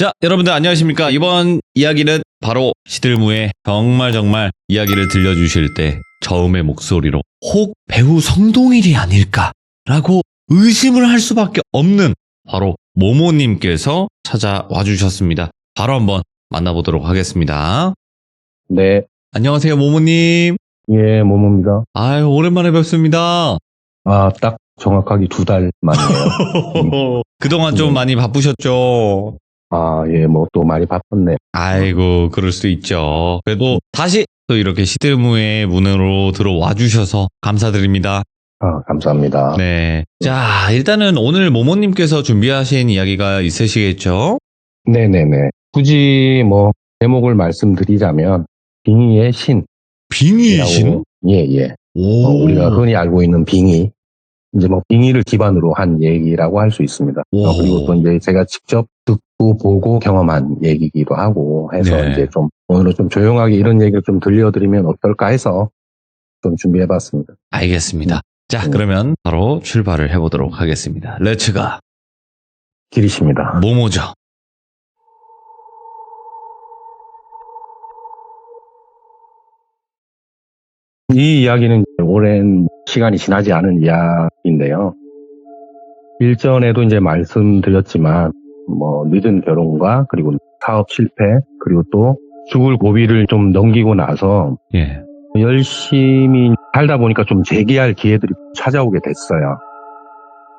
자, 여러분들 안녕하십니까? 이번 이야기는 바로 시들무의 정말 이야기를 들려주실 때 저음의 목소리로 혹 배우 성동일이 아닐까라고 의심을 할 수밖에 없는 바로 모모님께서 찾아와 주셨습니다. 바로 한번 만나보도록 하겠습니다. 네. 안녕하세요, 모모님. 예, 모모입니다. 아유, 오랜만에 뵙습니다. 딱 정확하게 2달 만이에요. 그동안 좀 많이 바쁘셨죠? 예, 또 많이 바빴네. 아이고, 그럴 수도 있죠. 그래도 다시 또 이렇게 시들무의 문으로 들어와 주셔서 감사드립니다. 감사합니다. 네. 자, 일단은 오늘 모모님께서 준비하신 이야기가 있으시겠죠? 네네네. 굳이 제목을 말씀드리자면, 빙의의 신. 빙의의 신? 예. 오. 우리가 흔히 알고 있는 빙의. 이제 빙의를 기반으로 한 얘기라고 할 수 있습니다. 그리고 또 이제 제가 직접 듣고 보고 경험한 얘기기도 하고 해서 네. 이제 오늘은 좀 조용하게 이런 얘기를 좀 들려드리면 어떨까 해서 좀 준비해봤습니다. 알겠습니다. 자, 그러면 바로 출발을 해보도록 하겠습니다. 렛츠가. 길이십니다. 모모죠. 이 이야기는 오랜 시간이 지나지 않은 이야기인데요. 일전에도 이제 말씀드렸지만, 늦은 결혼과 그리고 사업 실패, 그리고 또 죽을 고비를 좀 넘기고 나서 예. 열심히 살다 보니까 좀 재기할 기회들이 찾아오게 됐어요.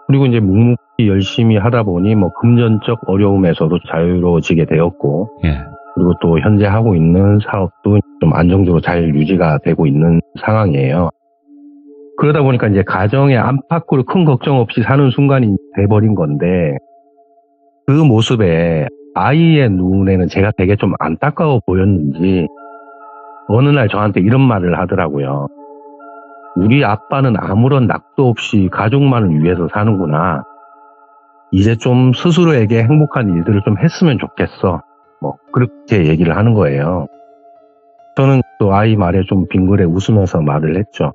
그리고 이제 묵묵히 열심히 하다 보니 금전적 어려움에서도 자유로워지게 되었고, 예. 그리고 또 현재 하고 있는 사업도 좀 안정적으로 잘 유지가 되고 있는 상황이에요. 그러다 보니까 이제 가정의 안팎으로 큰 걱정 없이 사는 순간이 돼버린 건데, 그 모습에 아이의 눈에는 제가 되게 좀 안타까워 보였는지 어느 날 저한테 이런 말을 하더라고요. 우리 아빠는 아무런 낙도 없이 가족만을 위해서 사는구나. 이제 좀 스스로에게 행복한 일들을 좀 했으면 좋겠어. 그렇게 얘기를 하는 거예요. 저는 또 아이 말에 좀 빙그레 웃으면서 말을 했죠.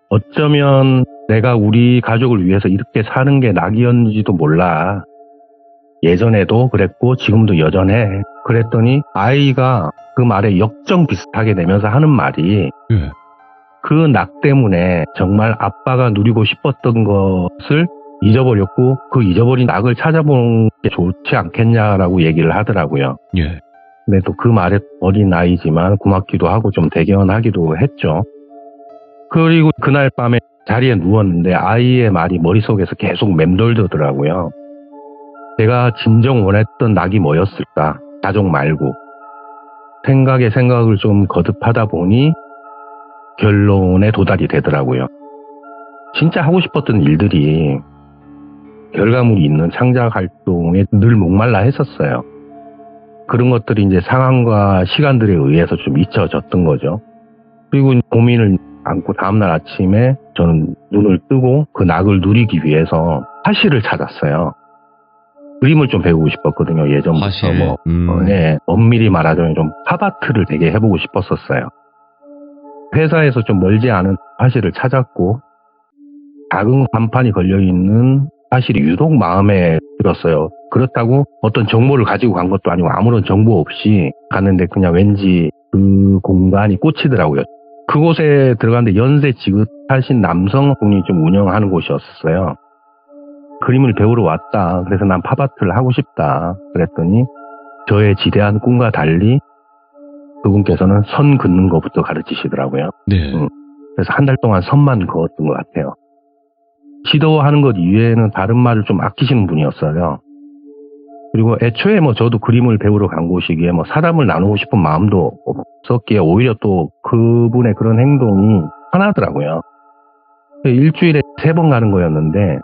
어쩌면 내가 우리 가족을 위해서 이렇게 사는 게 낙이었는지도 몰라. 예전에도 그랬고 지금도 여전해. 그랬더니 아이가 그 말에 역정 비슷하게 내면서 하는 말이 그 낙 때문에 정말 아빠가 누리고 싶었던 것을 잊어버렸고 그 잊어버린 낙을 찾아보는 게 좋지 않겠냐라고 얘기를 하더라고요. 예. 근데 또 그 말에 어린 아이지만 고맙기도 하고 좀 대견하기도 했죠. 그리고 그날 밤에 자리에 누웠는데 아이의 말이 머릿속에서 계속 맴돌더라고요. 내가 진정 원했던 낙이 뭐였을까? 가족 말고. 생각에 생각을 좀 거듭하다 보니 결론에 도달이 되더라고요. 진짜 하고 싶었던 일들이 결과물이 있는 창작 활동에 늘 목말라 했었어요. 그런 것들이 이제 상황과 시간들에 의해서 좀 잊혀졌던 거죠. 그리고 고민을 안고 다음날 아침에 저는 눈을 뜨고 그 낙을 누리기 위해서 화실을 찾았어요. 그림을 좀 배우고 싶었거든요. 예전부터 화실. 엄밀히 말하자면 좀 팝아트를 되게 해보고 싶었었어요. 회사에서 좀 멀지 않은 화실을 찾았고 작은 간판이 걸려있는 화실이 유독 마음에 들었어요. 그렇다고 어떤 정보를 가지고 간 것도 아니고 아무런 정보 없이 갔는데 그냥 왠지 그 공간이 꽂히더라고요. 그곳에 들어갔는데 연세 지긋하신 남성분이 좀 운영하는 곳이었어요. 그림을 배우러 왔다. 그래서 난 팝아트를 하고 싶다. 그랬더니 저의 지대한 꿈과 달리 그분께서는 선 긋는 것부터 가르치시더라고요. 네. 그래서 한 달 동안 선만 그었던 것 같아요. 시도하는 것 이외에는 다른 말을 좀 아끼시는 분이었어요. 그리고 애초에 저도 그림을 배우러 간 곳이기에 사람을 나누고 싶은 마음도 없었기에 오히려 또 그분의 그런 행동이 편하더라고요. 일주일에 3번 가는 거였는데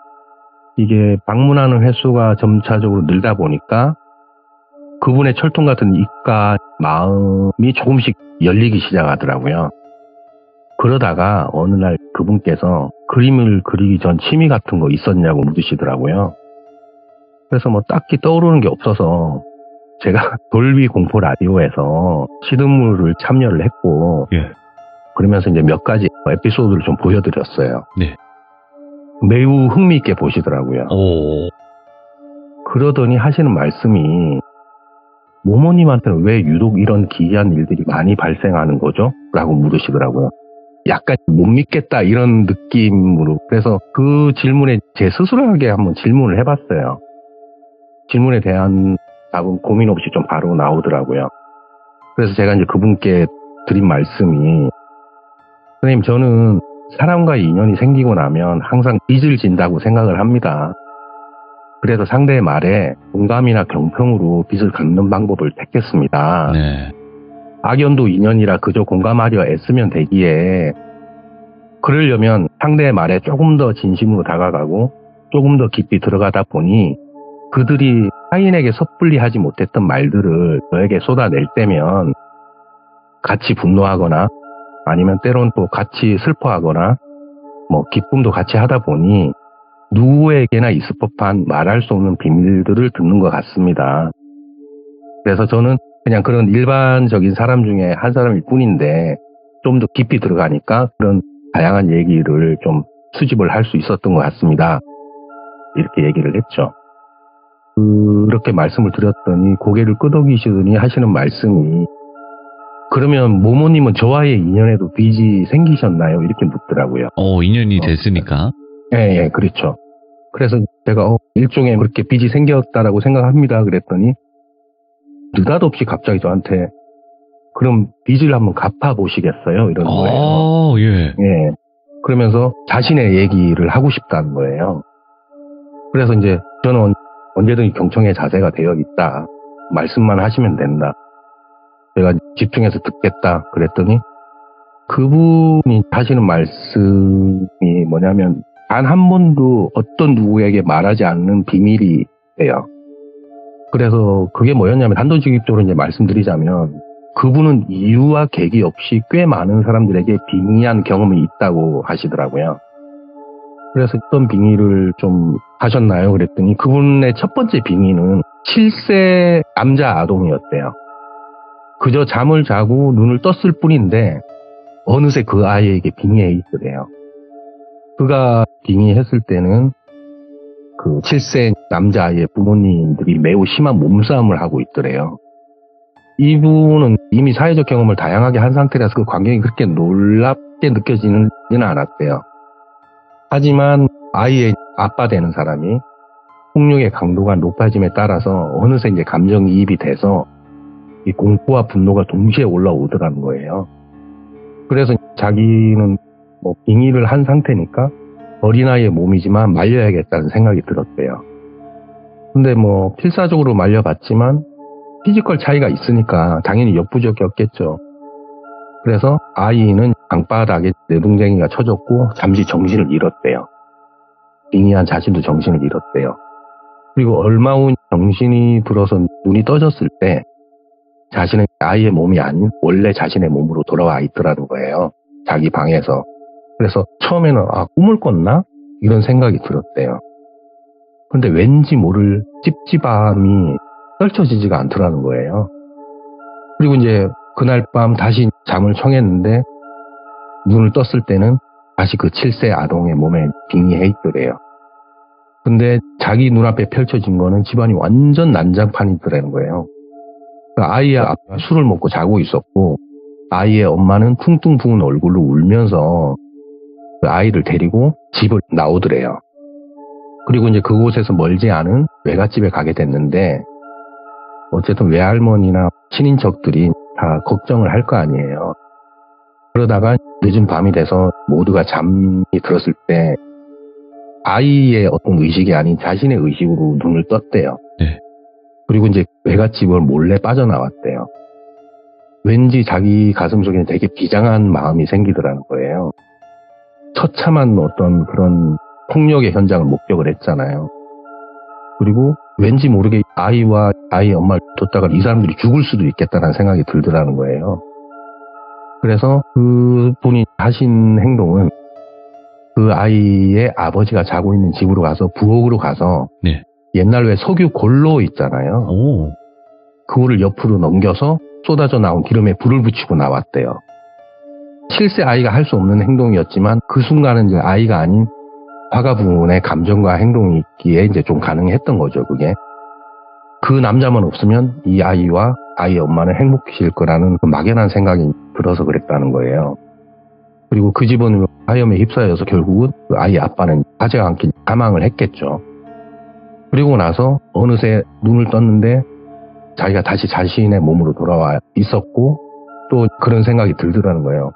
이게 방문하는 횟수가 점차적으로 늘다 보니까 그분의 철통 같은 입과 마음이 조금씩 열리기 시작하더라고요. 그러다가 어느 날 그분께서 그림을 그리기 전 취미 같은 거 있었냐고 묻으시더라고요. 그래서 딱히 떠오르는 게 없어서 제가 돌비 공포 라디오에서 시드무를 참여를 했고 그러면서 이제 몇 가지 에피소드를 좀 보여드렸어요. 네. 매우 흥미있게 보시더라고요. 오. 그러더니 하시는 말씀이 모모님한테는 왜 유독 이런 기이한 일들이 많이 발생하는 거죠? 라고 물으시더라고요. 약간 못 믿겠다 이런 느낌으로. 그래서 그 질문에 제 스스로에게 한번 질문을 해봤어요. 질문에 대한 답은 고민 없이 좀 바로 나오더라고요. 그래서 제가 이제 그분께 드린 말씀이, 선생님, 저는 사람과의 인연이 생기고 나면 항상 빚을 진다고 생각을 합니다. 그래서 상대의 말에 공감이나 경청으로 빚을 갚는 방법을 택했습니다. 네. 악연도 인연이라 그저 공감하려 애쓰면 되기에, 그러려면 상대의 말에 조금 더 진심으로 다가가고 조금 더 깊이 들어가다 보니 그들이 타인에게 섣불리 하지 못했던 말들을 저에게 쏟아낼 때면 같이 분노하거나 아니면 때론 또 같이 슬퍼하거나 뭐 기쁨도 같이 하다 보니 누구에게나 있을 법한 말할 수 없는 비밀들을 듣는 것 같습니다. 그래서 저는 그냥 그런 일반적인 사람 중에 한 사람일 뿐인데 좀 더 깊이 들어가니까 그런 다양한 얘기를 좀 수집을 할 수 있었던 것 같습니다. 이렇게 얘기를 했죠. 그렇게 말씀을 드렸더니 고개를 끄덕이시더니 하시는 말씀이, 그러면 모모님은 저와의 인연에도 빚이 생기셨나요? 이렇게 묻더라고요. 인연이 됐으니까. 예, 그렇죠. 그래서 제가 일종의 그렇게 빚이 생겼다라고 생각합니다. 그랬더니 느닷없이 갑자기 저한테 그럼 빚을 한번 갚아보시겠어요? 이러는 거예요. 예. 예. 그러면서 자신의 얘기를 하고 싶다는 거예요. 그래서 이제 저는 언제든지 경청의 자세가 되어 있다. 말씀만 하시면 된다. 제가 집중해서 듣겠다. 그랬더니 그분이 하시는 말씀이 뭐냐면 단 한 번도 어떤 누구에게 말하지 않는 비밀이 돼요. 그래서 그게 뭐였냐면 단도직입적으로 이제 말씀드리자면 그분은 이유와 계기 없이 꽤 많은 사람들에게 빙의한 경험이 있다고 하시더라고요. 그래서 어떤 빙의를 좀 하셨나요? 그랬더니 그분의 첫 번째 빙의는 7세 남자 아동이었대요. 그저 잠을 자고 눈을 떴을 뿐인데 어느새 그 아이에게 빙의해 있더래요. 그가 빙의했을 때는 그 7세 남자아이의 부모님들이 매우 심한 몸싸움을 하고 있더래요. 이분은 이미 사회적 경험을 다양하게 한 상태라서 그 광경이 그렇게 놀랍게 느껴지지는 않았대요. 하지만 아이의 아빠 되는 사람이 폭력의 강도가 높아짐에 따라서 어느새 이제 감정이입이 돼서 이 공포와 분노가 동시에 올라오더라는 거예요. 그래서 자기는 뭐 빙의를 한 상태니까 어린아이의 몸이지만 말려야겠다는 생각이 들었대요. 근데 뭐 필사적으로 말려봤지만 피지컬 차이가 있으니까 당연히 역부족이었겠죠. 그래서 아이는 방바닥에 내동댕이가 쳐졌고 잠시 정신을 잃었대요. 빙의한 자신도 정신을 잃었대요. 그리고 얼마 후 정신이 들어서 눈이 떠졌을 때 자신은 아이의 몸이 아닌 원래 자신의 몸으로 돌아와 있더라는 거예요. 자기 방에서. 그래서 처음에는 꿈을 꿨나? 이런 생각이 들었대요. 근데 왠지 모를 찝찝함이 떨쳐지지가 않더라는 거예요. 그리고 이제 그날 밤 다시 잠을 청했는데 눈을 떴을 때는 다시 그 7세 아동의 몸에 빙의해 있더래요. 근데 자기 눈앞에 펼쳐진 거는 집안이 완전 난장판이더라는 거예요. 아이의 아빠가 술을 먹고 자고 있었고 아이의 엄마는 퉁퉁 부은 얼굴로 울면서 그 아이를 데리고 집을 나오더래요. 그리고 이제 그곳에서 멀지 않은 외갓집에 가게 됐는데 어쨌든 외할머니나 친인척들이 다 걱정을 할 거 아니에요. 그러다가 늦은 밤이 돼서 모두가 잠이 들었을 때 아이의 어떤 의식이 아닌 자신의 의식으로 눈을 떴대요. 네. 그리고 이제 외갓집을 몰래 빠져나왔대요. 왠지 자기 가슴속에 되게 비장한 마음이 생기더라는 거예요. 처참한 어떤 그런 폭력의 현장을 목격을 했잖아요. 그리고 왠지 모르게 아이와 아이의 엄마를 뒀다가 이 사람들이 죽을 수도 있겠다는 생각이 들더라는 거예요. 그래서 그분이 하신 행동은 그 아이의 아버지가 자고 있는 집으로 가서 부엌으로 가서 네. 옛날 왜 석유 골로 있잖아요. 오. 그거를 옆으로 넘겨서 쏟아져 나온 기름에 불을 붙이고 나왔대요. 7세 아이가 할 수 없는 행동이었지만 그 순간은 이제 아이가 아닌 화가 부모의 감정과 행동이 있기에 이제 좀 가능했던 거죠, 그게. 그 남자만 없으면 이 아이와 아이의 엄마는 행복해질 거라는 그 막연한 생각이 들어서 그랬다는 거예요. 그리고 그 집은 화염에 휩싸여서 결국은 그 아이 아빠는 화재와 함께 사망을 했겠죠. 그리고 나서 어느새 눈을 떴는데 자기가 다시 자신의 몸으로 돌아와 있었고 또 그런 생각이 들더라는 거예요.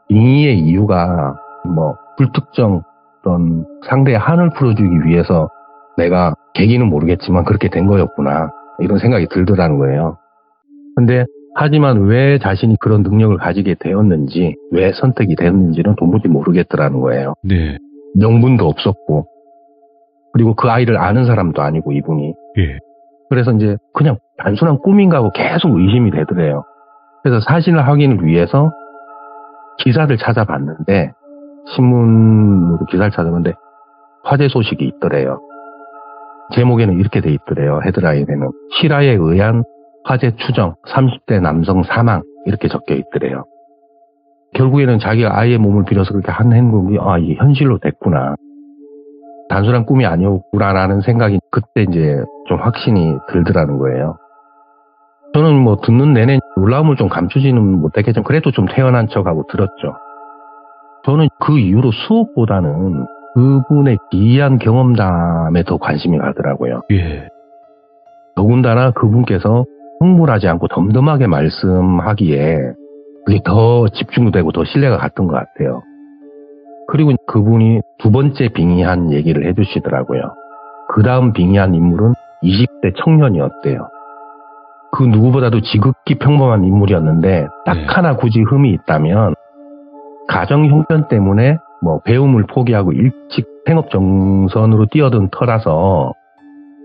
빙의의 이유가 뭐 불특정 어떤 상대의 한을 풀어주기 위해서 내가 계기는 모르겠지만 그렇게 된 거였구나 이런 생각이 들더라는 거예요. 근데 하지만 왜 자신이 그런 능력을 가지게 되었는지 왜 선택이 되었는지는 도무지 모르겠더라는 거예요. 네. 명분도 없었고 그리고 그 아이를 아는 사람도 아니고 이분이. 예. 그래서 이제 그냥 단순한 꿈인가 하고 계속 의심이 되더래요. 그래서 사실 확인을 위해서 기사를 찾아봤는데 신문으로 기사를 찾아봤는데 화재 소식이 있더래요. 제목에는 이렇게 돼 있더래요. 헤드라인에는 실화에 의한 화재 추정 30대 남성 사망 이렇게 적혀 있더래요. 결국에는 자기가 아이의 몸을 빌어서 그렇게 한 행동이 이게 현실로 됐구나. 단순한 꿈이 아니었구나라는 생각이 그때 이제 좀 확신이 들더라는 거예요. 저는 뭐 듣는 내내 놀라움을 좀 감추지는 못했겠지만 그래도 좀 태어난 척하고 들었죠. 저는 그 이후로 수업보다는 그분의 기이한 경험담에 더 관심이 가더라고요. 예. 더군다나 그분께서 흥분하지 않고 덤덤하게 말씀하기에 그게 더 집중되고 더 신뢰가 갔던 것 같아요. 그리고 그분이 두 번째 빙의한 얘기를 해주시더라고요. 그 다음 빙의한 인물은 20대 청년이었대요. 그 누구보다도 지극히 평범한 인물이었는데 딱 네. 하나 굳이 흠이 있다면 가정 형편 때문에 뭐 배움을 포기하고 일찍 생업 정선으로 뛰어든 터라서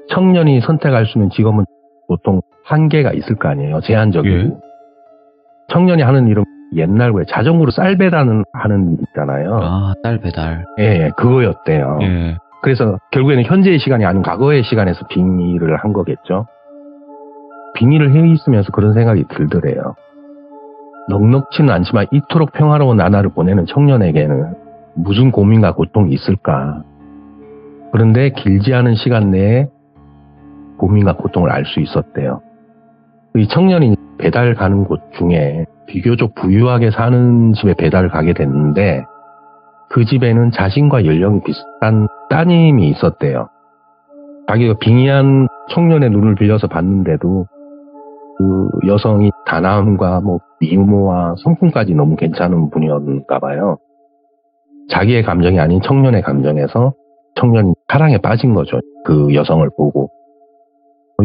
청년이 선택할 수 있는 직업은 보통 한계가 있을 거 아니에요. 제한적이고. 예. 청년이 하는 일은 옛날 왜 자전거로 쌀 배라는 하는 일 있잖아요. 쌀 배달. 예, 그거였대요. 예. 그래서 결국에는 현재의 시간이 아닌 과거의 시간에서 빙의를 한 거겠죠. 빙의를 해 있으면서 그런 생각이 들더래요. 넉넉지는 않지만 이토록 평화로운 나날을 보내는 청년에게는 무슨 고민과 고통이 있을까. 그런데 길지 않은 시간 내에 고민과 고통을 알 수 있었대요. 이 청년이 배달 가는 곳 중에 비교적 부유하게 사는 집에 배달을 가게 됐는데 그 집에는 자신과 연령이 비슷한 따님이 있었대요. 자기가 빙의한 청년의 눈을 빌려서 봤는데도 그 여성이 단아함과 뭐 미모와 성품까지 너무 괜찮은 분이었나 봐요. 자기의 감정이 아닌 청년의 감정에서 청년이 사랑에 빠진 거죠. 그 여성을 보고.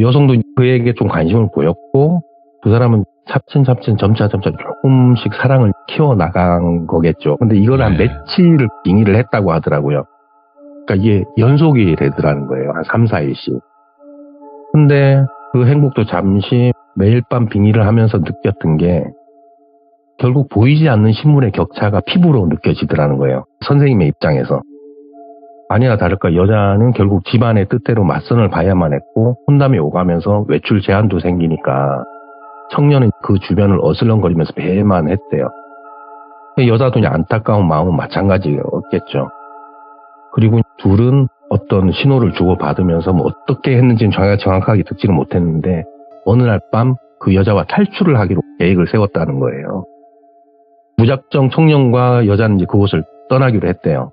여성도 그에게 좀 관심을 보였고 두 사람은 차츰차츰 점차 조금씩 사랑을 키워나간 거겠죠. 근데 이걸 한 네. 며칠을 빙의를 했다고 하더라고요. 그러니까 이게 연속이 되더라는 거예요. 한 3, 4일씩. 근데 그 행복도 잠시 매일 밤 빙의를 하면서 느꼈던 게 결국 보이지 않는 신문의 격차가 피부로 느껴지더라는 거예요. 선생님의 입장에서. 아니나 다를까 여자는 결국 집안의 뜻대로 맞선을 봐야만 했고 혼담이 오가면서 외출 제한도 생기니까 청년은 그 주변을 어슬렁거리면서 배만 했대요. 여자도 안타까운 마음은 마찬가지였겠죠. 그리고 둘은 어떤 신호를 주고받으면서 뭐 어떻게 했는지는 정확하게 듣지는 못했는데 어느 날 밤 그 여자와 탈출을 하기로 계획을 세웠다는 거예요. 무작정 청년과 여자는 이제 그곳을 떠나기로 했대요.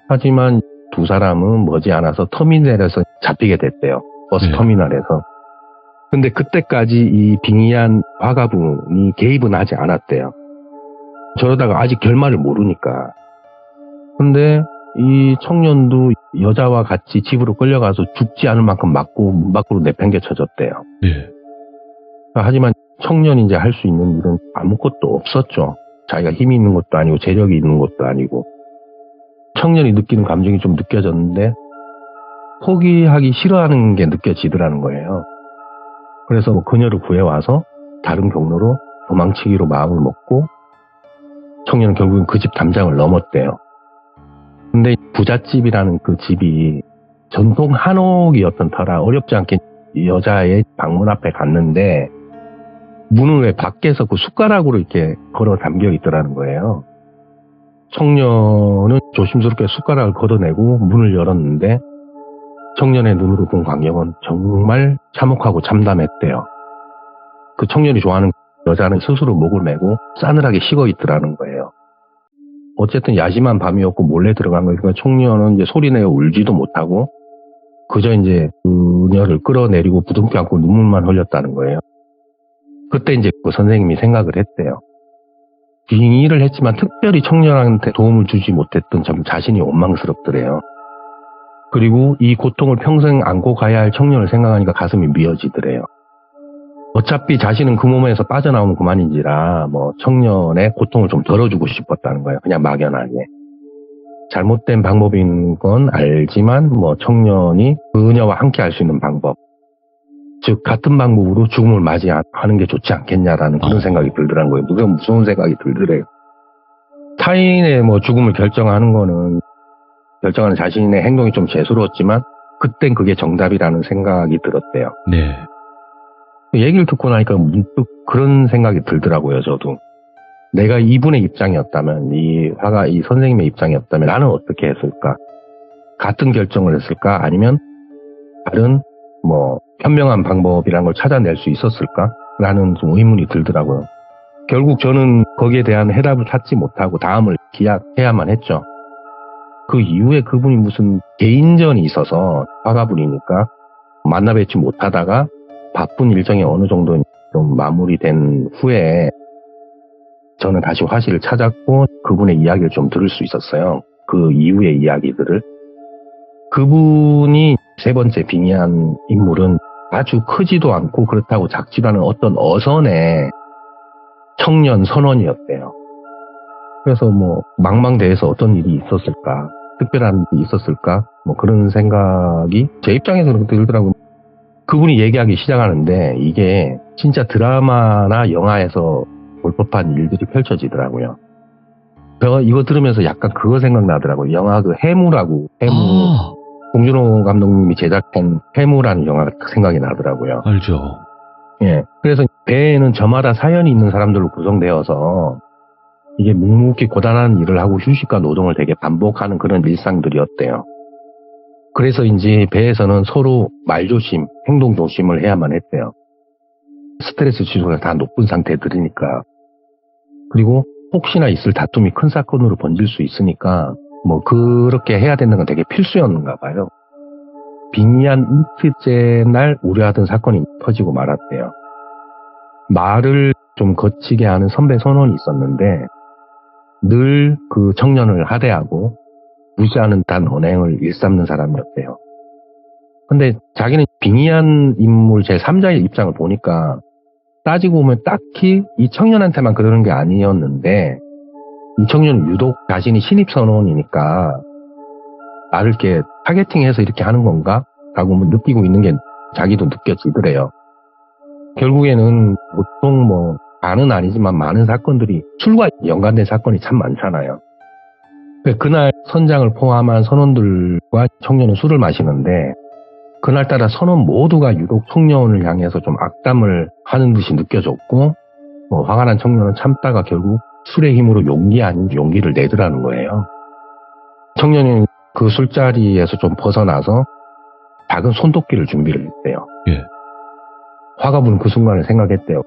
하지만 두 사람은 머지않아서 터미널에서 잡히게 됐대요. 버스 네. 터미널에서. 근데 그때까지 이 빙의한 화가분이 개입은 하지 않았대요. 저러다가 아직 결말을 모르니까. 근데 이 청년도 여자와 같이 집으로 끌려가서 죽지 않을 만큼 맞고 문 밖으로 내팽개쳐졌대요. 예. 하지만 청년이 이제 할 수 있는 일은 아무것도 없었죠. 자기가 힘이 있는 것도 아니고 재력이 있는 것도 아니고. 청년이 느끼는 감정이 좀 느껴졌는데 포기하기 싫어하는 게 느껴지더라는 거예요. 그래서 뭐 그녀를 구해와서 다른 경로로 도망치기로 마음을 먹고 청년은 결국은 그 집 담장을 넘었대요. 근데 부잣집이라는 그 집이 전통 한옥이었던 터라 어렵지 않게 여자의 방문 앞에 갔는데 문을 왜 밖에서 그 숟가락으로 이렇게 걸어 담겨 있더라는 거예요. 청년은 조심스럽게 숟가락을 걷어내고 문을 열었는데 청년의 눈으로 본 광경은 정말 참혹하고 참담했대요. 그 청년이 좋아하는 여자는 스스로 목을 메고 싸늘하게 식어 있더라는 거예요. 어쨌든 야심한 밤이었고 몰래 들어간 거니까 청년은 이제 소리내어 울지도 못하고 그저 이제 그녀를 끌어내리고 부둥켜 안고 눈물만 흘렸다는 거예요. 그때 이제 그 선생님이 생각을 했대요. 빙의를 했지만 특별히 청년한테 도움을 주지 못했던 점 자신이 원망스럽더래요. 그리고 이 고통을 평생 안고 가야 할 청년을 생각하니까 가슴이 미어지더래요. 어차피 자신은 그 몸에서 빠져나오면 그만인지라 청년의 고통을 좀 덜어주고 싶었다는 거예요. 그냥 막연하게. 잘못된 방법인 건 알지만 청년이 그녀와 함께 할 수 있는 방법. 즉 같은 방법으로 죽음을 맞이하는 게 좋지 않겠냐라는 그런 생각이 들더라는 거예요. 무서운 생각이 들더래요. 타인의 죽음을 결정하는 자신의 행동이 좀 재수로웠지만 그땐 그게 정답이라는 생각이 들었대요. 네. 얘기를 듣고 나니까 문득 그런 생각이 들더라고요. 저도. 내가 이분의 입장이었다면, 이 선생님의 입장이었다면 나는 어떻게 했을까? 같은 결정을 했을까? 아니면 다른 현명한 방법이라는 걸 찾아낼 수 있었을까? 라는 좀 의문이 들더라고요. 결국 저는 거기에 대한 해답을 찾지 못하고 다음을 기약해야만 했죠. 그 이후에 그분이 무슨 개인전이 있어서 화가분이니까 만나 뵙지 못하다가 바쁜 일정이 어느 정도 좀 마무리된 후에 저는 다시 화실을 찾았고 그분의 이야기를 좀 들을 수 있었어요. 그 이후의 이야기들을. 그분이 세 번째 빙의한 인물은 아주 크지도 않고 그렇다고 작지도 않은 어떤 어선의 청년 선원이었대요. 그래서 망망대해서 어떤 일이 있었을까? 특별한 일이 있었을까? 그런 생각이 제 입장에서는 들더라고요. 그분이 얘기하기 시작하는데 이게 진짜 드라마나 영화에서 볼 법한 일들이 펼쳐지더라고요. 제가 이거 들으면서 약간 그거 생각나더라고요. 영화 해무라고, 봉준호 감독님이 제작한 해무라는 영화가 생각이 나더라고요. 알죠. 예. 그래서 배에는 저마다 사연이 있는 사람들로 구성되어서 이게 묵묵히 고단한 일을 하고 휴식과 노동을 되게 반복하는 그런 일상들이었대요. 그래서인지 배에서는 서로 말조심, 행동조심을 해야만 했대요. 스트레스 지수가 다 높은 상태들이니까. 그리고 혹시나 있을 다툼이 큰 사건으로 번질 수 있으니까 그렇게 해야 되는 건 되게 필수였는가 봐요. 빙의한 이틀째 날 우려하던 사건이 터지고 말았대요. 말을 좀 거치게 하는 선배 선원이 있었는데 늘 그 청년을 하대하고 무시하는 단 언행을 일삼는 사람이었대요. 근데 자기는 빙의한 인물 제3자의 입장을 보니까 따지고 보면 딱히 이 청년한테만 그러는 게 아니었는데 이 청년은 유독 자신이 신입선원이니까 나를 이렇게 타겟팅해서 이렇게 하는 건가? 라고 느끼고 있는 게 자기도 느껴지더래요. 결국에는 보통 다는 아니지만 많은 사건들이 술과 연관된 사건이 참 많잖아요. 그날 선장을 포함한 선원들과 청년은 술을 마시는데 그날따라 선원 모두가 유독 청년을 향해서 좀 악담을 하는 듯이 느껴졌고 화가 난 청년은 참다가 결국 술의 힘으로 용기 아닌 용기를 내더라는 거예요. 청년이 그 술자리에서 좀 벗어나서 작은 손도끼를 준비를 했대요. 예. 화가분은 그 순간을 생각했대요.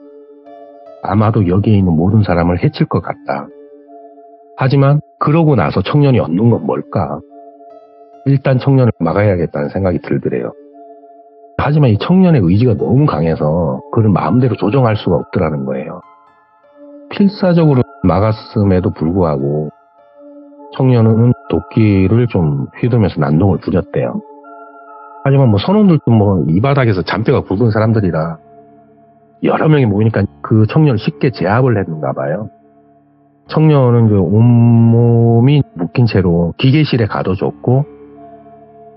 아마도 여기에 있는 모든 사람을 해칠 것 같다. 하지만 그러고 나서 청년이 얻는 건 뭘까? 일단 청년을 막아야겠다는 생각이 들더래요. 하지만 이 청년의 의지가 너무 강해서 그를 마음대로 조정할 수가 없더라는 거예요. 필사적으로 막았음에도 불구하고 청년은 도끼를 좀 휘두르면서 난동을 부렸대요. 하지만 선원들도 이 바닥에서 잔뼈가 굵은 사람들이라 여러 명이 모이니까 그 청년을 쉽게 제압을 했는가 봐요. 청년은 그 온몸이 묶인 채로 기계실에 가둬줬고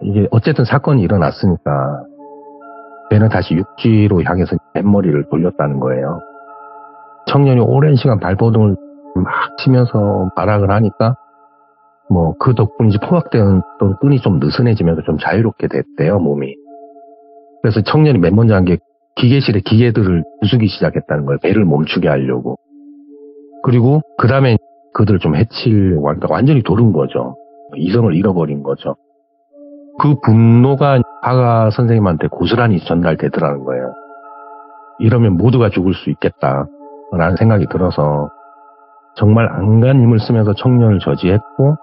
이게 어쨌든 사건이 일어났으니까 배는 다시 육지로 향해서 뱃머리를 돌렸다는 거예요. 청년이 오랜 시간 발버둥을 막 치면서 발악을 하니까 그 덕분인지 포악된 또 끈이 좀 느슨해지면서 좀 자유롭게 됐대요, 몸이. 그래서 청년이 맨 먼저 한 게 기계실의 기계들을 부수기 시작했다는 거예요. 배를 멈추게 하려고. 그리고 그 다음에 그들을 좀 해치려고 하니까 완전히 도른 거죠. 이성을 잃어버린 거죠. 그 분노가 화가 선생님한테 고스란히 전달되더라는 거예요. 이러면 모두가 죽을 수 있겠다라는 생각이 들어서 정말 안간 힘을 쓰면서 청년을 저지했고,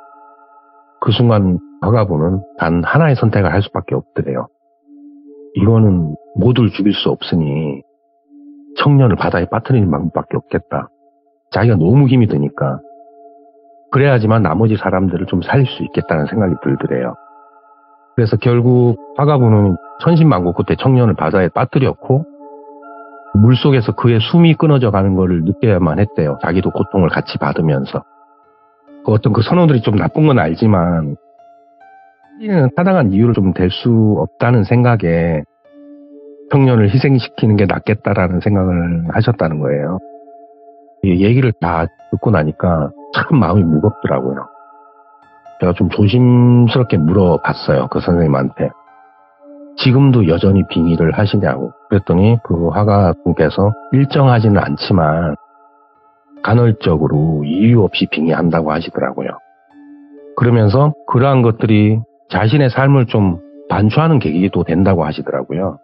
그 순간 화가부는 단 하나의 선택을 할 수밖에 없더래요. 이거는 모두를 죽일 수 없으니 청년을 바다에 빠뜨리는 방법밖에 없겠다. 자기가 너무 힘이 드니까. 그래야지만 나머지 사람들을 좀 살릴 수 있겠다는 생각이 들더래요. 그래서 결국 화가부는 천신만고 끝에 청년을 바다에 빠뜨렸고, 물속에서 그의 숨이 끊어져 가는 것을 느껴야만 했대요. 자기도 고통을 같이 받으면서. 어떤 그 선원들이 좀 나쁜 건 알지만 우리는 타당한 이유를 좀 댈 수 없다는 생각에 청년을 희생시키는 게 낫겠다라는 생각을 하셨다는 거예요. 이 얘기를 다 듣고 나니까 참 마음이 무겁더라고요. 제가 좀 조심스럽게 물어봤어요. 그 선생님한테. 지금도 여전히 빙의를 하시냐고. 그랬더니 그 화가분께서 일정하지는 않지만 간헐적으로 이유 없이 빙의한다고 하시더라고요. 그러면서 그러한 것들이 자신의 삶을 좀 반추하는 계기도 된다고 하시더라고요.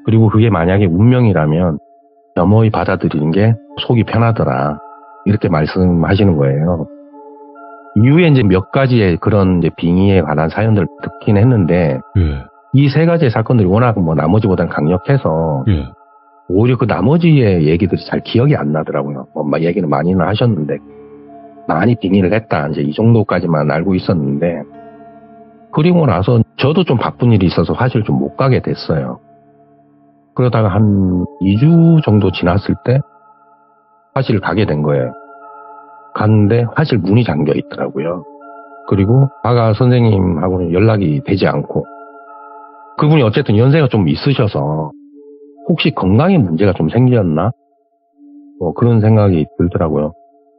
그리고 그게 만약에 운명이라면 겸허히 받아들이는 게 속이 편하더라. 이렇게 말씀하시는 거예요. 이후에 이제 몇 가지의 그런 이제 빙의에 관한 사연들을 듣긴 했는데, 이 세 가지의 사건들이 워낙 나머지보다는 강력해서, 오히려 그 나머지의 얘기들이 잘 기억이 안 나더라고요. 얘기는 많이는 하셨는데, 많이 빙의를 했다. 이제 이 정도까지만 알고 있었는데, 그리고 나서 저도 좀 바쁜 일이 있어서 사실 좀 못 가게 됐어요. 그러다가 한 2주 정도 지났을 때 화실 가게 된 거예요. 갔는데 화실 문이 잠겨 있더라고요. 그리고 화가 선생님하고는 연락이 되지 않고, 그분이 어쨌든 연세가 좀 있으셔서 혹시 건강에 문제가 좀 생겼나? 그런 생각이 들더라고요.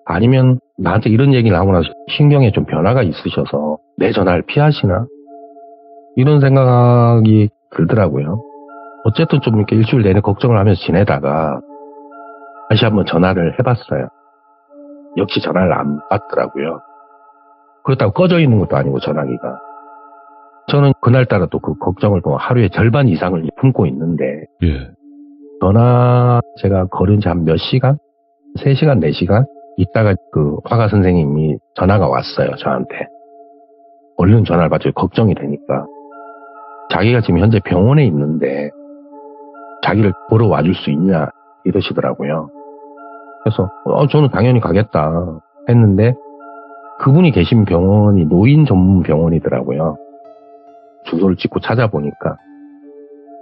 아니면 나한테 이런 얘기를 하고 나서 신경에 좀 변화가 있으셔서 내 전화를 피하시나? 이런 생각이 들더라고요. 어쨌든 좀 이렇게 일주일 내내 걱정을 하면서 지내다가 다시 한번 전화를 해봤어요. 역시 전화를 안 받더라고요. 그렇다고 꺼져 있는 것도 아니고 전화기가. 저는 그날따라 또 그 걱정을 또 하루에 절반 이상을 품고 있는데, 전화 제가 걸은 지 한 몇 시간? 3시간, 4시간? 있다가 그 화가 선생님이 전화가 왔어요, 저한테. 얼른 전화를 받죠. 걱정이 되니까. 자기가 지금 현재 병원에 있는데 자기를 보러 와줄 수 있냐 이러시더라고요. 그래서 저는 당연히 가겠다 했는데, 그분이 계신 병원이 노인 전문 병원이더라고요. 주소를 찍고 찾아보니까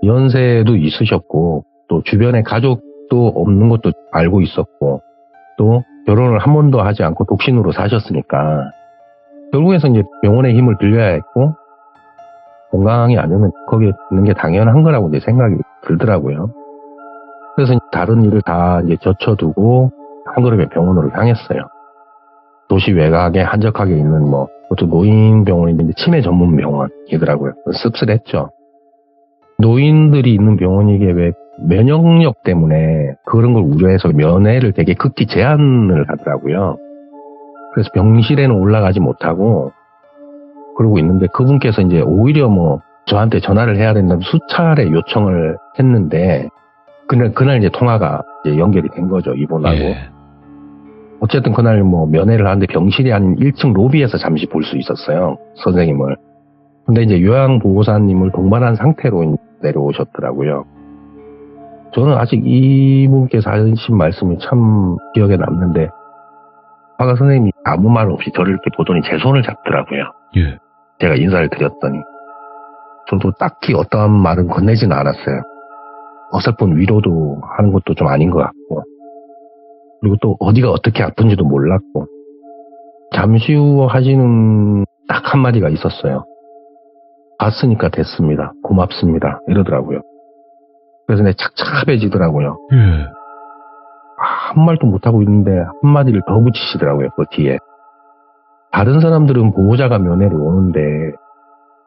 연세도 있으셨고, 또 주변에 가족도 없는 것도 알고 있었고, 또 결혼을 한 번도 하지 않고 독신으로 사셨으니까 결국에서 이제 병원의 힘을 빌려야 했고, 건강이 아니면 거기에 있는 게 당연한 거라고 이제 생각이 들더라고요. 그래서 다른 일을 다 이제 젖혀두고 한 걸음에 병원으로 향했어요. 도시 외곽에 한적하게 있는 그것도 노인 병원인데 치매 전문 병원이더라고요. 씁쓸했죠. 노인들이 있는 병원이게 왜 면역력 때문에 그런 걸 우려해서 면회를 되게 극히 제한을 하더라고요. 그래서 병실에는 올라가지 못하고 그러고 있는데, 그분께서 이제 오히려 저한테 전화를 해야 된다는 수차례 요청을 했는데, 그날 이제 통화가 이제 연결이 된 거죠, 이분하고. 어쨌든 그날 면회를 하는데 병실이 아닌 1층 로비에서 잠시 볼 수 있었어요, 선생님을. 근데 이제 요양보호사님을 동반한 상태로 내려오셨더라고요. 저는 아직 이분께서 하신 말씀이 참 기억에 남는데, 화가 선생님이 아무 말 없이 저를 이렇게 보더니 제 손을 잡더라고요. 제가 인사를 드렸더니. 저도 딱히 어떠한 말은 건네지는 않았어요. 어설픈 위로도 하는 것도 좀 아닌 것 같고, 그리고 또 어디가 어떻게 아픈지도 몰랐고, 잠시 후 하시는 딱 한마디가 있었어요. 봤으니까 됐습니다. 고맙습니다. 이러더라고요. 그래서 내 착잡해지더라고요. 한 말도 못하고 있는데 한마디를 더 붙이시더라고요, 그 뒤에. 다른 사람들은 보호자가 면회를 오는데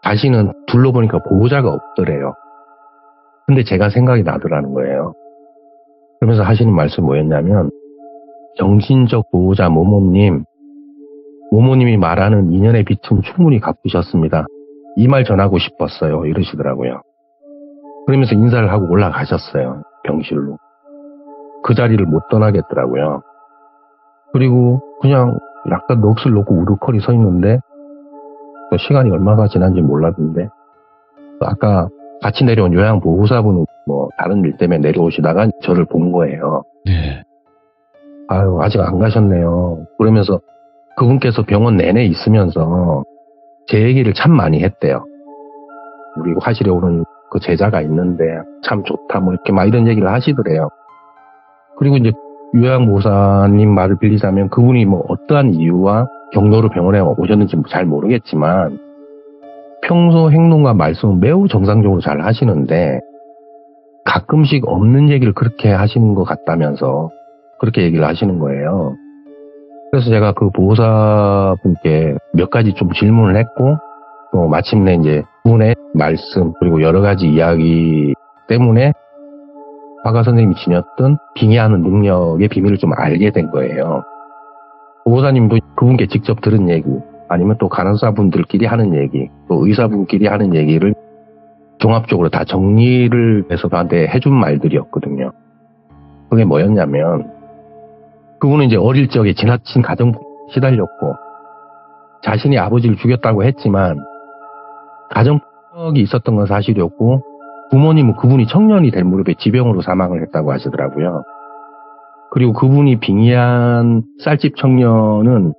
자신은 둘러보니까 보호자가 없더래요. 근데 제가 생각이 나더라는 거예요. 그러면서 하시는 말씀이 뭐였냐면, 정신적 보호자 모모님이 말하는 인연의 빚은 충분히 갚으셨습니다. 이 말 전하고 싶었어요. 이러시더라고요. 그러면서 인사를 하고 올라가셨어요. 병실로. 그 자리를 못 떠나겠더라고요. 그리고 그냥 약간 넋을 놓고 우두커리 서 있는데 시간이 얼마가 지난지 몰랐는데 아까 같이 내려온 요양보호사분 뭐 다른 일 때문에 내려오시다가 저를 본 거예요. 네. 아유 아직 안 가셨네요. 그러면서 그분께서 병원 내내 있으면서 제 얘기를 참 많이 했대요. 우리 화실에 오는 그 제자가 있는데 참 좋다 뭐 이렇게 막 이런 얘기를 하시더래요. 그리고 이제 요양보호사님 말을 빌리자면 그분이 뭐 어떠한 이유와 경로로 병원에 오셨는지 잘 모르겠지만 평소 행동과 말씀은 매우 정상적으로 잘 하시는데 가끔씩 없는 얘기를 그렇게 하시는 것 같다면서 그렇게 얘기를 하시는 거예요. 그래서 제가 그 보호사분께 몇 가지 좀 질문을 했고 또 마침내 이제 그분의 말씀 그리고 여러 가지 이야기 때문에 화가 선생님이 지녔던 빙의하는 능력의 비밀을 좀 알게 된 거예요. 보호사님도 그분께 직접 들은 얘기 아니면 또 간호사분들끼리 하는 얘기 또 의사분끼리 하는 얘기를 종합적으로 다 정리를 해서 저한테 해준 말들이었거든요. 그게 뭐였냐면 그분은 이제 어릴 적에 지나친 가정폭력에 시달렸고 자신이 아버지를 죽였다고 했지만 가정폭력이 있었던 건 사실이었고 부모님은 그분이 청년이 될 무렵에 지병으로 사망을 했다고 하시더라고요. 그리고 그분이 빙의한 쌀집 청년은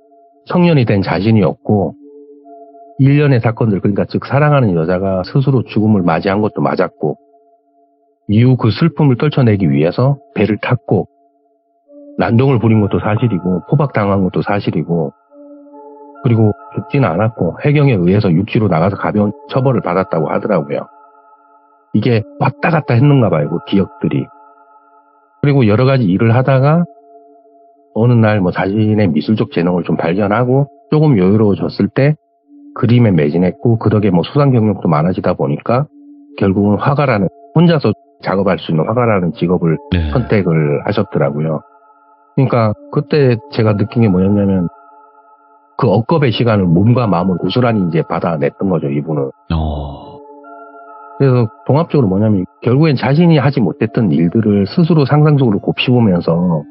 청년이 된 자신이었고 일련의 사건들 그러니까 즉 사랑하는 여자가 스스로 죽음을 맞이한 것도 맞았고 이후 그 슬픔을 떨쳐내기 위해서 배를 탔고 난동을 부린 것도 사실이고 포박당한 것도 사실이고 그리고 죽지는 않았고 해경에 의해서 육지로 나가서 가벼운 처벌을 받았다고 하더라고요. 이게 왔다 갔다 했는가 봐요. 그 기억들이. 그리고 여러 가지 일을 하다가 어느 날 뭐 자신의 미술적 재능을 좀 발견하고 조금 여유로워졌을 때 그림에 매진했고 그 덕에 뭐 수상 경력도 많아지다 보니까 결국은 화가라는 혼자서 작업할 수 있는 화가라는 직업을 네. 선택을 하셨더라고요. 그러니까 그때 제가 느낀 게 뭐였냐면 그 억겁의 시간을 몸과 마음을 고스란히 이제 받아냈던 거죠, 이분은. 그래서 종합적으로 뭐냐면 결국엔 자신이 하지 못했던 일들을 스스로 상상 속으로 곱씹으면서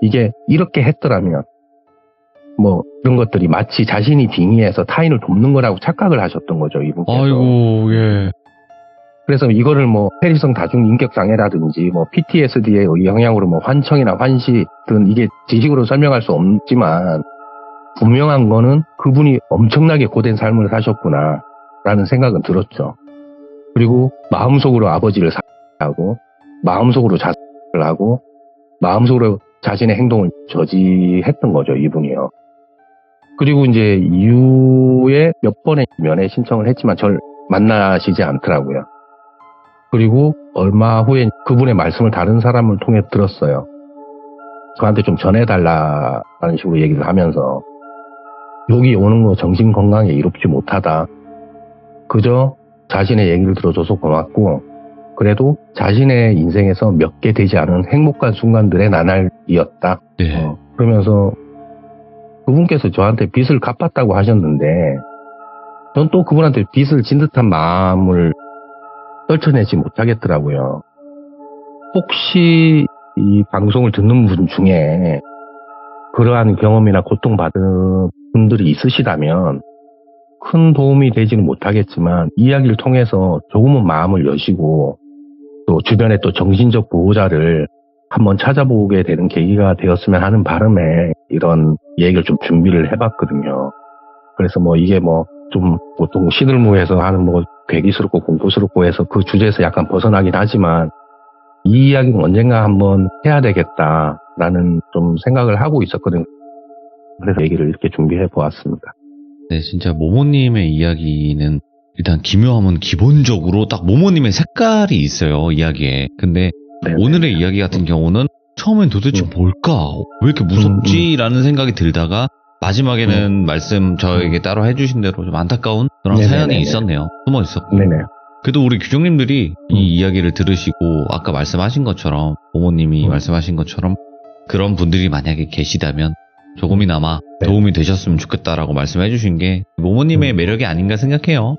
이게 이렇게 했더라면 뭐 이런 것들이 마치 자신이 빙의해서 타인을 돕는 거라고 착각을 하셨던 거죠, 이분께서. 아이고, 예. 그래서 이거를 뭐 해리성 다중인격장애라든지 뭐 PTSD의 영향으로 뭐 환청이나 환시 등 이게 지식으로 설명할 수 없지만 분명한 거는 그분이 엄청나게 고된 삶을 사셨구나 라는 생각은 들었죠. 그리고 마음속으로 아버지를 사랑하고 마음속으로 자살을 하고 마음속으로 자신의 행동을 저지했던 거죠, 이분이요. 그리고 이제 이후에 몇 번의 면회 신청을 했지만 절 만나시지 않더라고요. 그리고 얼마 후에 그분의 말씀을 다른 사람을 통해 들었어요. 저한테 좀 전해달라는 식으로 얘기를 하면서 여기 오는 거 정신건강에 이롭지 못하다. 그저 자신의 얘기를 들어줘서 고맙고 그래도 자신의 인생에서 몇 개 되지 않은 행복한 순간들의 나날이었다. 네. 그러면서 그분께서 저한테 빚을 갚았다고 하셨는데 전 또 그분한테 빚을 진 듯한 마음을 떨쳐내지 못하겠더라고요. 혹시 이 방송을 듣는 분 중에 그러한 경험이나 고통받은 분들이 있으시다면 큰 도움이 되지는 못하겠지만 이야기를 통해서 조금은 마음을 여시고 또 주변에 또 정신적 보호자를 한번 찾아보게 되는 계기가 되었으면 하는 바람에 이런 얘기를 좀 준비를 해봤거든요. 그래서 뭐 이게 뭐 좀 보통 시들무에서 하는 뭐 괴기스럽고 공포스럽고 해서 그 주제에서 약간 벗어나긴 하지만 이 이야기는 언젠가 한번 해야 되겠다라는 좀 생각을 하고 있었거든요. 그래서 얘기를 이렇게 준비해 보았습니다. 네, 진짜 모모님의 이야기는 일단 기묘함은 기본적으로 딱 모모님의 색깔이 있어요, 이야기에. 근데 네네. 오늘의 이야기 같은 경우는 처음엔 도대체 뭘까? 왜 이렇게 무섭지? 라는 생각이 들다가 마지막에는 말씀 저에게 따로 해주신 대로 좀 안타까운 그런 네네네네. 사연이 있었네요. 숨어 있었고. 네네. 그래도 우리 규종님들이 이 이야기를 들으시고 아까 말씀하신 것처럼 모모님이 말씀하신 것처럼 그런 분들이 만약에 계시다면 조금이나마 네. 도움이 되셨으면 좋겠다라고 말씀해 주신 게 모모님의 매력이 아닌가 생각해요.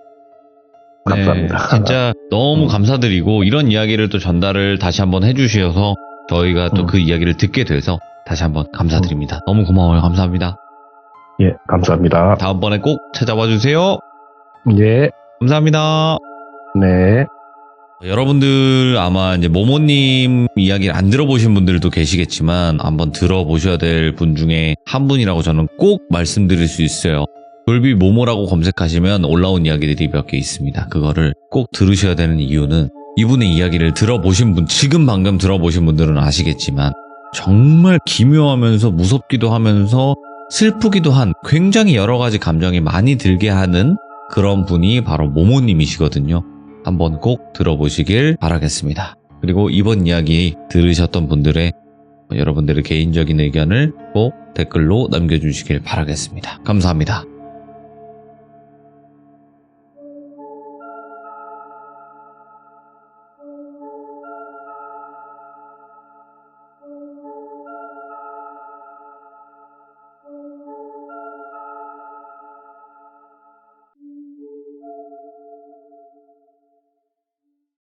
감사합니다. 진짜 너무 감사드리고 이런 이야기를 또 전달을 다시 한번 해주셔서 저희가 또 그 이야기를 듣게 돼서 다시 한번 감사드립니다. 너무 고마워요. 감사합니다. 예, 감사합니다. 다음번에 꼭 찾아와 주세요. 예, 감사합니다. 네. 여러분들 아마 이제 모모님 이야기를 안 들어보신 분들도 계시겠지만 한번 들어보셔야 될 분 중에 한 분이라고 저는 꼭 말씀드릴 수 있어요. 돌비 모모라고 검색하시면 올라온 이야기들이 몇 개 있습니다. 그거를 꼭 들으셔야 되는 이유는 이분의 이야기를 들어보신 분, 지금 방금 들어보신 분들은 아시겠지만 정말 기묘하면서 무섭기도 하면서 슬프기도 한 굉장히 여러 가지 감정이 많이 들게 하는 그런 분이 바로 모모님이시거든요. 한번 꼭 들어보시길 바라겠습니다. 그리고 이번 이야기 들으셨던 분들의 여러분들의 개인적인 의견을 꼭 댓글로 남겨주시길 바라겠습니다. 감사합니다.